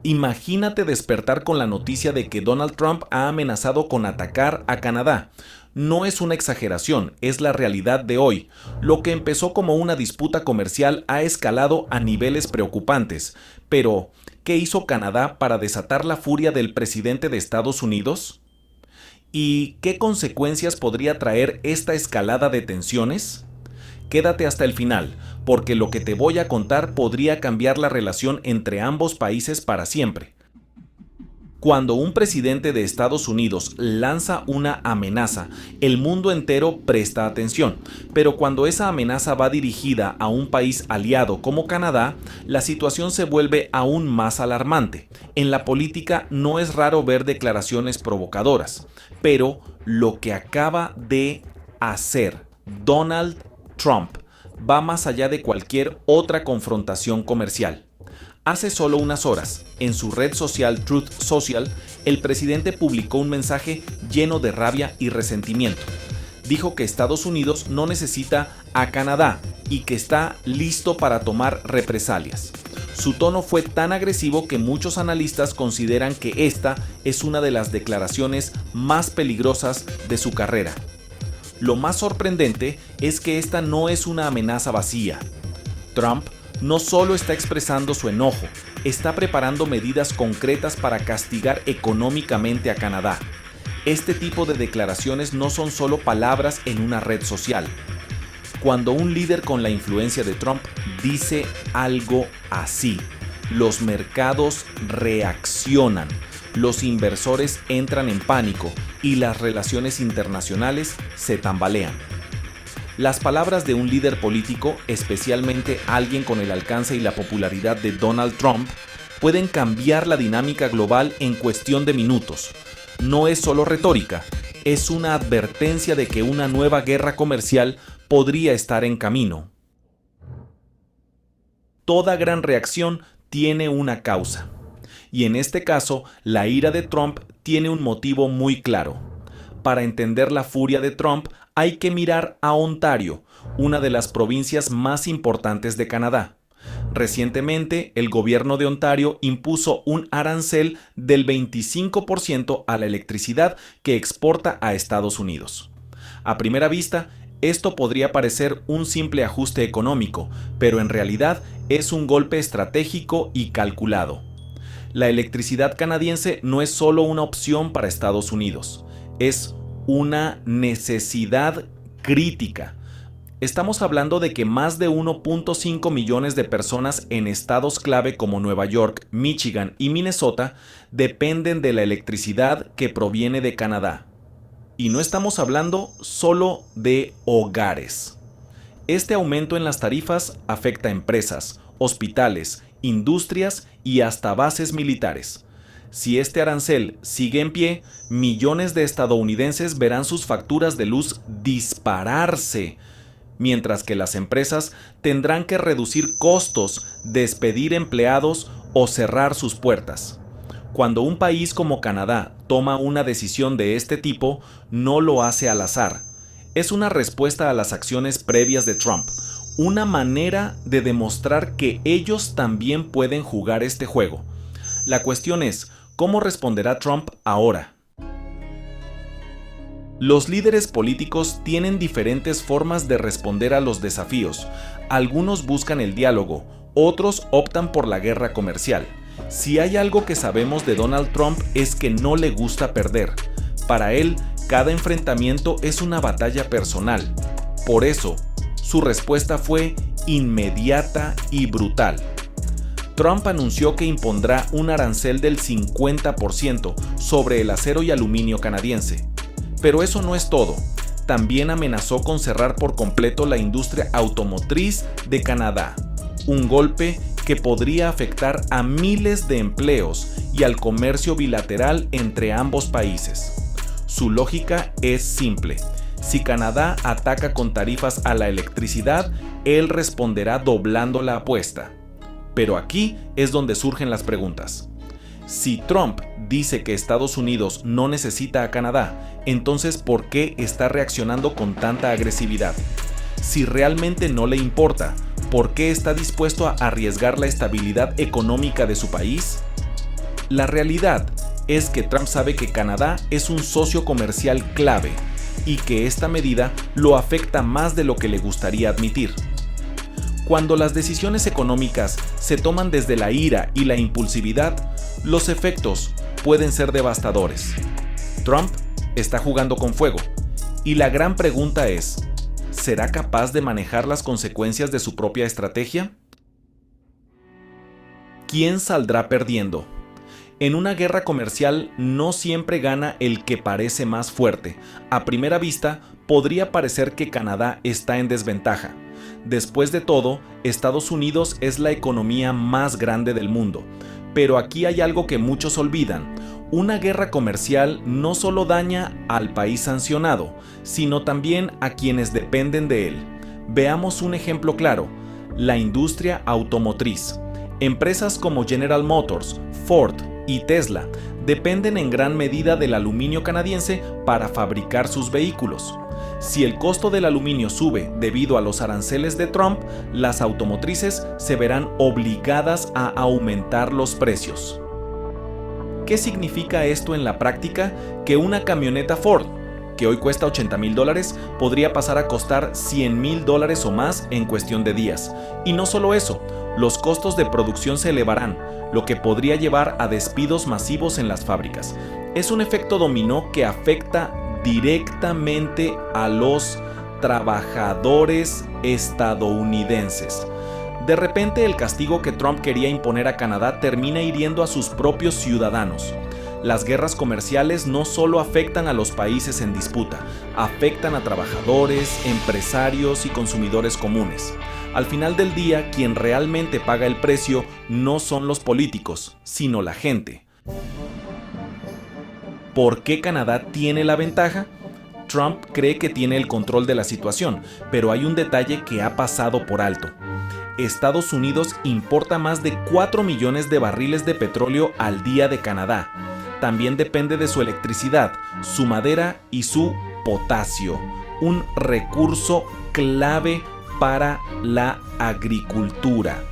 Imagínate despertar con la noticia de que Donald Trump ha amenazado con atacar a Canadá. No es una exageración, es la realidad de hoy. Lo que empezó como una disputa comercial ha escalado a niveles preocupantes. Pero, ¿qué hizo Canadá para desatar la furia del presidente de Estados Unidos? ¿Y qué consecuencias podría traer esta escalada de tensiones? Quédate hasta el final, porque lo que te voy a contar podría cambiar la relación entre ambos países para siempre. Cuando un presidente de Estados Unidos lanza una amenaza, el mundo entero presta atención, pero cuando esa amenaza va dirigida a un país aliado como Canadá, la situación se vuelve aún más alarmante. En la política no es raro ver declaraciones provocadoras, pero lo que acaba de hacer Donald Trump va más allá de cualquier otra confrontación comercial. Hace solo unas horas, en su red social Truth Social, el presidente publicó un mensaje lleno de rabia y resentimiento. Dijo que Estados Unidos no necesita a Canadá y que está listo para tomar represalias. Su tono fue tan agresivo que muchos analistas consideran que esta es una de las declaraciones más peligrosas de su carrera. Lo más sorprendente es que esta no es una amenaza vacía. Trump no solo está expresando su enojo, está preparando medidas concretas para castigar económicamente a Canadá. Este tipo de declaraciones no son solo palabras en una red social. Cuando un líder con la influencia de Trump dice algo así, los mercados reaccionan, los inversores entran en pánico y las relaciones internacionales se tambalean. Las palabras de un líder político, especialmente alguien con el alcance y la popularidad de Donald Trump, pueden cambiar la dinámica global en cuestión de minutos. No es solo retórica, es una advertencia de que una nueva guerra comercial podría estar en camino. Toda gran reacción tiene una causa. Y en este caso, la ira de Trump tiene un motivo muy claro. Para entender la furia de Trump, hay que mirar a Ontario, una de las provincias más importantes de Canadá. Recientemente, el gobierno de Ontario impuso un arancel del 25% a la electricidad que exporta a Estados Unidos. A primera vista, esto podría parecer un simple ajuste económico, pero en realidad es un golpe estratégico y calculado. La electricidad canadiense no es solo una opción para Estados Unidos, es una necesidad crítica. Estamos hablando de que más de 1.5 millones de personas en estados clave como Nueva York, Michigan y Minnesota dependen de la electricidad que proviene de Canadá. Y no estamos hablando solo de hogares. Este aumento en las tarifas afecta a empresas, hospitales, industrias y hasta bases militares. Si este arancel sigue en pie, millones de estadounidenses verán sus facturas de luz dispararse, mientras que las empresas tendrán que reducir costos, despedir empleados o cerrar sus puertas. Cuando un país como Canadá toma una decisión de este tipo, no lo hace al azar. Es una respuesta a las acciones previas de Trump, una manera de demostrar que ellos también pueden jugar este juego. La cuestión es, ¿cómo responderá Trump ahora? Los líderes políticos tienen diferentes formas de responder a los desafíos. Algunos buscan el diálogo, otros optan por la guerra comercial. Si hay algo que sabemos de Donald Trump es que no le gusta perder. Para él, cada enfrentamiento es una batalla personal. Por eso, su respuesta fue inmediata y brutal. Trump anunció que impondrá un arancel del 50% sobre el acero y aluminio canadiense. Pero eso no es todo. También amenazó con cerrar por completo la industria automotriz de Canadá, un golpe que podría afectar a miles de empleos y al comercio bilateral entre ambos países. Su lógica es simple. Si Canadá ataca con tarifas a la electricidad, él responderá doblando la apuesta. Pero aquí es donde surgen las preguntas. Si Trump dice que Estados Unidos no necesita a Canadá, entonces ¿por qué está reaccionando con tanta agresividad? Si realmente no le importa, ¿por qué está dispuesto a arriesgar la estabilidad económica de su país? La realidad es que Trump sabe que Canadá es un socio comercial clave y que esta medida lo afecta más de lo que le gustaría admitir. Cuando las decisiones económicas se toman desde la ira y la impulsividad, los efectos pueden ser devastadores. Trump está jugando con fuego y la gran pregunta es, ¿será capaz de manejar las consecuencias de su propia estrategia? ¿Quién saldrá perdiendo? En una guerra comercial no siempre gana el que parece más fuerte. A primera vista, podría parecer que Canadá está en desventaja. Después de todo, Estados Unidos es la economía más grande del mundo. Pero aquí hay algo que muchos olvidan. Una guerra comercial no solo daña al país sancionado, sino también a quienes dependen de él. Veamos un ejemplo claro: la industria automotriz. Empresas como General Motors, Ford y Tesla dependen en gran medida del aluminio canadiense para fabricar sus vehículos. Si el costo del aluminio sube debido a los aranceles de Trump, las automotrices se verán obligadas a aumentar los precios. ¿Qué significa esto en la práctica? Que una camioneta Ford, que hoy cuesta $80,000, podría pasar a costar $100,000 o más en cuestión de días. Y no solo eso, los costos de producción se elevarán, lo que podría llevar a despidos masivos en las fábricas. Es un efecto dominó que afecta directamente a los trabajadores estadounidenses. De repente, el castigo que Trump quería imponer a Canadá termina hiriendo a sus propios ciudadanos. Las guerras comerciales no solo afectan a los países en disputa, afectan a trabajadores, empresarios y consumidores comunes. Al final del día, quien realmente paga el precio no son los políticos, sino la gente. ¿Por qué Canadá tiene la ventaja? Trump cree que tiene el control de la situación, pero hay un detalle que ha pasado por alto. Estados Unidos importa más de 4 millones de barriles de petróleo al día de Canadá. También depende de su electricidad, su madera y su potasio, un recurso clave para la agricultura.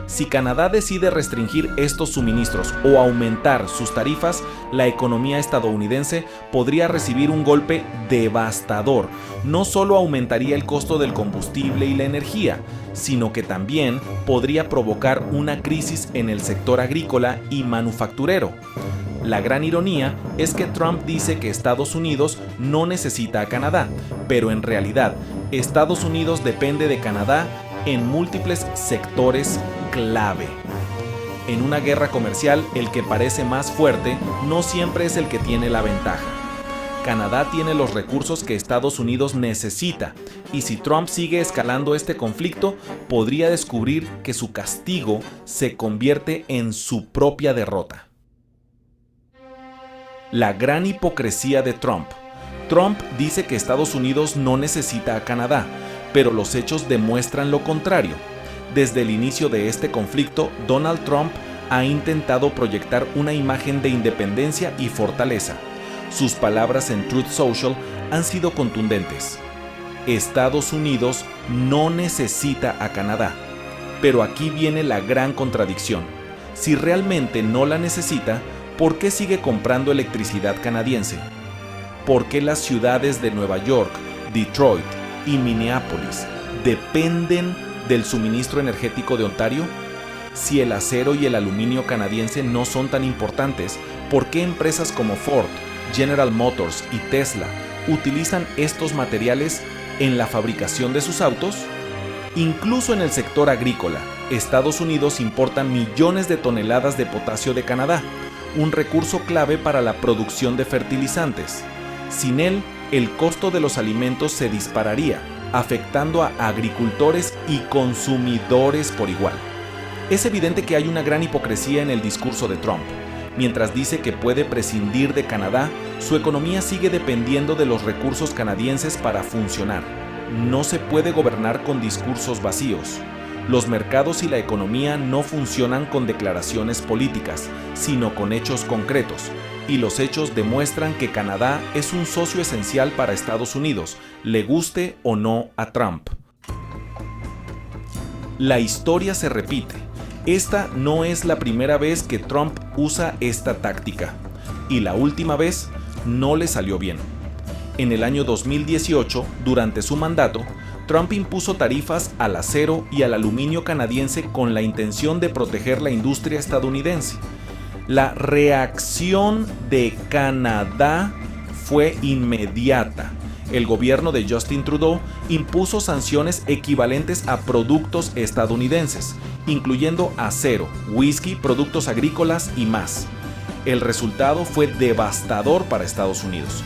Si Canadá decide restringir estos suministros o aumentar sus tarifas, la economía estadounidense podría recibir un golpe devastador. No solo aumentaría el costo del combustible y la energía, sino que también podría provocar una crisis en el sector agrícola y manufacturero. La gran ironía es que Trump dice que Estados Unidos no necesita a Canadá, pero en realidad Estados Unidos depende de Canadá en múltiples sectores clave. En una guerra comercial, el que parece más fuerte no siempre es el que tiene la ventaja. Canadá tiene los recursos que Estados Unidos necesita, y si Trump sigue escalando este conflicto, podría descubrir que su castigo se convierte en su propia derrota. La gran hipocresía de Trump. Trump dice que Estados Unidos no necesita a Canadá, pero los hechos demuestran lo contrario. Desde el inicio de este conflicto, Donald Trump ha intentado proyectar una imagen de independencia y fortaleza. Sus palabras en Truth Social han sido contundentes. Estados Unidos no necesita a Canadá. Pero aquí viene la gran contradicción. Si realmente no la necesita, ¿por qué sigue comprando electricidad canadiense? ¿Por qué las ciudades de Nueva York, Detroit y Minneapolis dependen del suministro energético de Ontario? Si el acero y el aluminio canadiense no son tan importantes, ¿por qué empresas como Ford, General Motors y Tesla utilizan estos materiales en la fabricación de sus autos? Incluso en el sector agrícola, Estados Unidos importa millones de toneladas de potasio de Canadá, un recurso clave para la producción de fertilizantes. Sin él, el costo de los alimentos se dispararía, afectando a agricultores y consumidores por igual. Es evidente que hay una gran hipocresía en el discurso de Trump. Mientras dice que puede prescindir de Canadá, su economía sigue dependiendo de los recursos canadienses para funcionar. No se puede gobernar con discursos vacíos. Los mercados y la economía no funcionan con declaraciones políticas, sino con hechos concretos. Y los hechos demuestran que Canadá es un socio esencial para Estados Unidos, le guste o no a Trump. La historia se repite. Esta no es la primera vez que Trump usa esta táctica, y la última vez no le salió bien. En el año 2018, durante su mandato, Trump impuso tarifas al acero y al aluminio canadiense con la intención de proteger la industria estadounidense. La reacción de Canadá fue inmediata. El gobierno de Justin Trudeau impuso sanciones equivalentes a productos estadounidenses, incluyendo acero, whisky, productos agrícolas y más. El resultado fue devastador para Estados Unidos.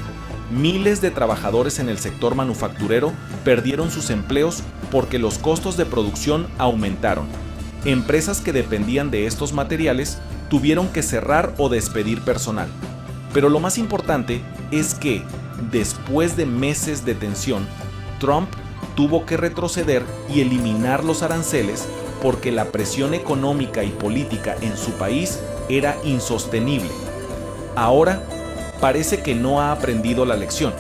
Miles de trabajadores en el sector manufacturero perdieron sus empleos porque los costos de producción aumentaron. Empresas que dependían de estos materiales tuvieron que cerrar o despedir personal. Pero lo más importante es que, después de meses de tensión, Trump tuvo que retroceder y eliminar los aranceles porque la presión económica y política en su país era insostenible. Ahora, parece que no ha aprendido la lección.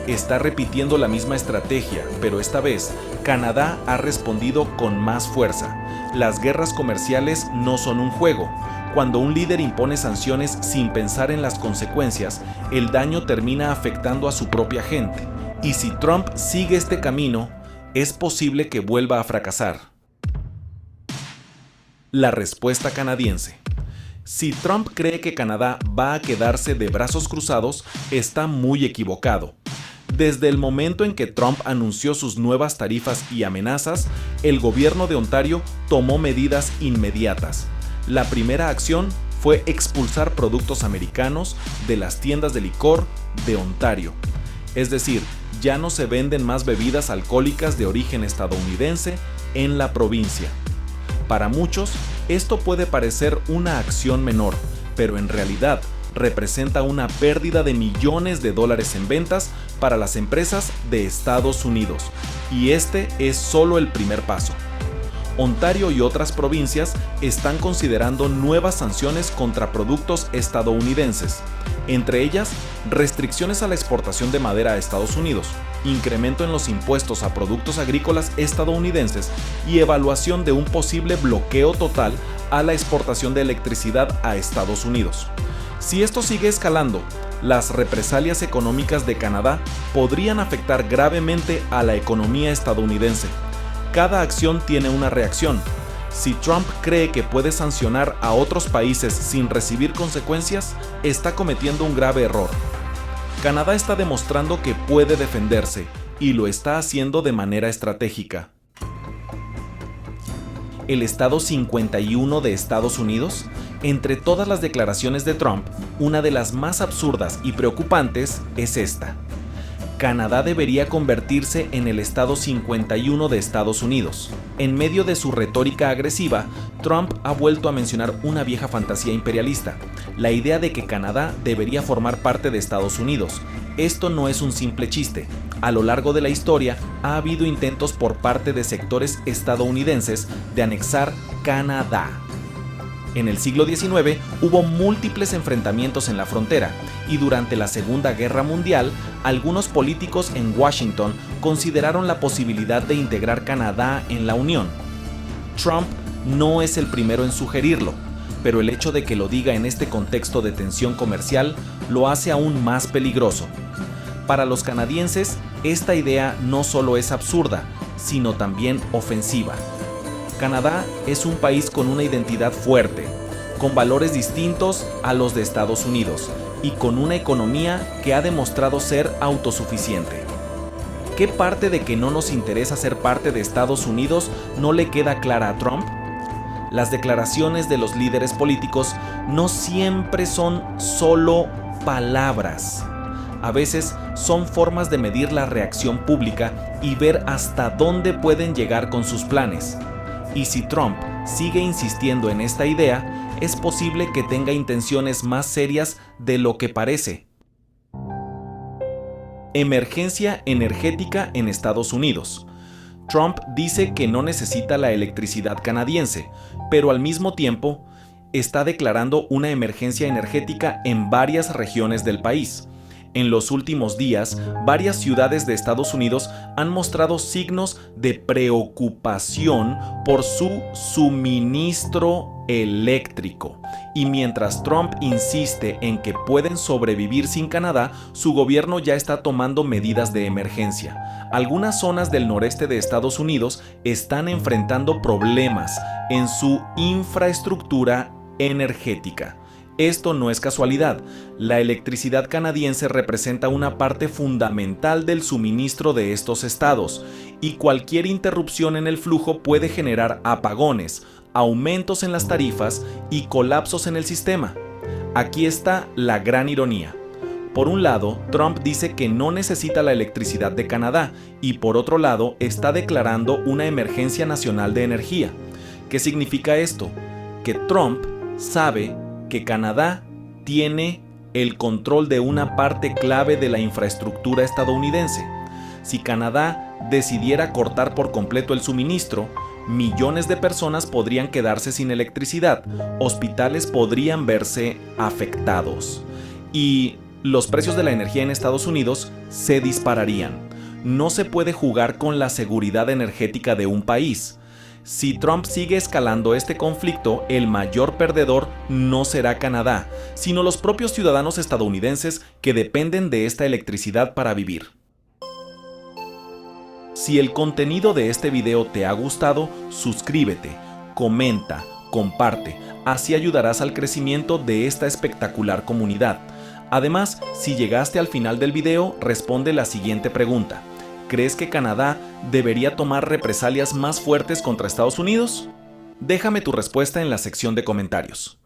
Está repitiendo la misma estrategia, pero esta vez Canadá ha respondido con más fuerza. Las guerras comerciales no son un juego. Cuando un líder impone sanciones sin pensar en las consecuencias, el daño termina afectando a su propia gente. Y si Trump sigue este camino, es posible que vuelva a fracasar. La respuesta canadiense. Si Trump cree que Canadá va a quedarse de brazos cruzados, está muy equivocado. Desde el momento en que Trump anunció sus nuevas tarifas y amenazas, el gobierno de Ontario tomó medidas inmediatas. La primera acción fue expulsar productos americanos de las tiendas de licor de Ontario. Es decir, ya no se venden más bebidas alcohólicas de origen estadounidense en la provincia. Para muchos, esto puede parecer una acción menor, pero en realidad representa una pérdida de millones de dólares en ventas para las empresas de Estados Unidos. Y este es solo el primer paso. Ontario y otras provincias están considerando nuevas sanciones contra productos estadounidenses, entre ellas restricciones a la exportación de madera a Estados Unidos, incremento en los impuestos a productos agrícolas estadounidenses y evaluación de un posible bloqueo total a la exportación de electricidad a Estados Unidos. Si esto sigue escalando, las represalias económicas de Canadá podrían afectar gravemente a la economía estadounidense. Cada acción tiene una reacción. Si Trump cree que puede sancionar a otros países sin recibir consecuencias, está cometiendo un grave error. Canadá está demostrando que puede defenderse y lo está haciendo de manera estratégica. ¿El Estado 51 de Estados Unidos? Entre todas las declaraciones de Trump, una de las más absurdas y preocupantes es esta. Canadá debería convertirse en el Estado 51 de Estados Unidos. En medio de su retórica agresiva, Trump ha vuelto a mencionar una vieja fantasía imperialista, la idea de que Canadá debería formar parte de Estados Unidos. Esto no es un simple chiste. A lo largo de la historia, ha habido intentos por parte de sectores estadounidenses de anexar Canadá. En el siglo XIX hubo múltiples enfrentamientos en la frontera y durante la Segunda Guerra Mundial, algunos políticos en Washington consideraron la posibilidad de integrar Canadá en la Unión. Trump no es el primero en sugerirlo, pero el hecho de que lo diga en este contexto de tensión comercial lo hace aún más peligroso. Para los canadienses, esta idea no solo es absurda, sino también ofensiva. Canadá es un país con una identidad fuerte, con valores distintos a los de Estados Unidos y con una economía que ha demostrado ser autosuficiente. ¿Qué parte de que no nos interesa ser parte de Estados Unidos no le queda clara a Trump? Las declaraciones de los líderes políticos no siempre son solo palabras. A veces son formas de medir la reacción pública y ver hasta dónde pueden llegar con sus planes. Y si Trump sigue insistiendo en esta idea, es posible que tenga intenciones más serias de lo que parece. Emergencia energética en Estados Unidos. Trump dice que no necesita la electricidad canadiense, pero al mismo tiempo está declarando una emergencia energética en varias regiones del país. En los últimos días, varias ciudades de Estados Unidos han mostrado signos de preocupación por su suministro eléctrico. Y mientras Trump insiste en que pueden sobrevivir sin Canadá, su gobierno ya está tomando medidas de emergencia. Algunas zonas del noreste de Estados Unidos están enfrentando problemas en su infraestructura energética. Esto no es casualidad. La electricidad canadiense representa una parte fundamental del suministro de estos estados, y cualquier interrupción en el flujo puede generar apagones, aumentos en las tarifas y colapsos en el sistema. Aquí está la gran ironía. Por un lado, Trump dice que no necesita la electricidad de Canadá y por otro lado está declarando una emergencia nacional de energía. ¿Qué significa esto? Que Trump sabe que Canadá tiene el control de una parte clave de la infraestructura estadounidense. Si Canadá decidiera cortar por completo el suministro, millones de personas podrían quedarse sin electricidad, hospitales podrían verse afectados y los precios de la energía en Estados Unidos se dispararían. No se puede jugar con la seguridad energética de un país. Si Trump sigue escalando este conflicto, el mayor perdedor no será Canadá, sino los propios ciudadanos estadounidenses que dependen de esta electricidad para vivir. Si el contenido de este video te ha gustado, suscríbete, comenta, comparte, así ayudarás al crecimiento de esta espectacular comunidad. Además, si llegaste al final del video, responde la siguiente pregunta. ¿Crees que Canadá debería tomar represalias más fuertes contra Estados Unidos? Déjame tu respuesta en la sección de comentarios.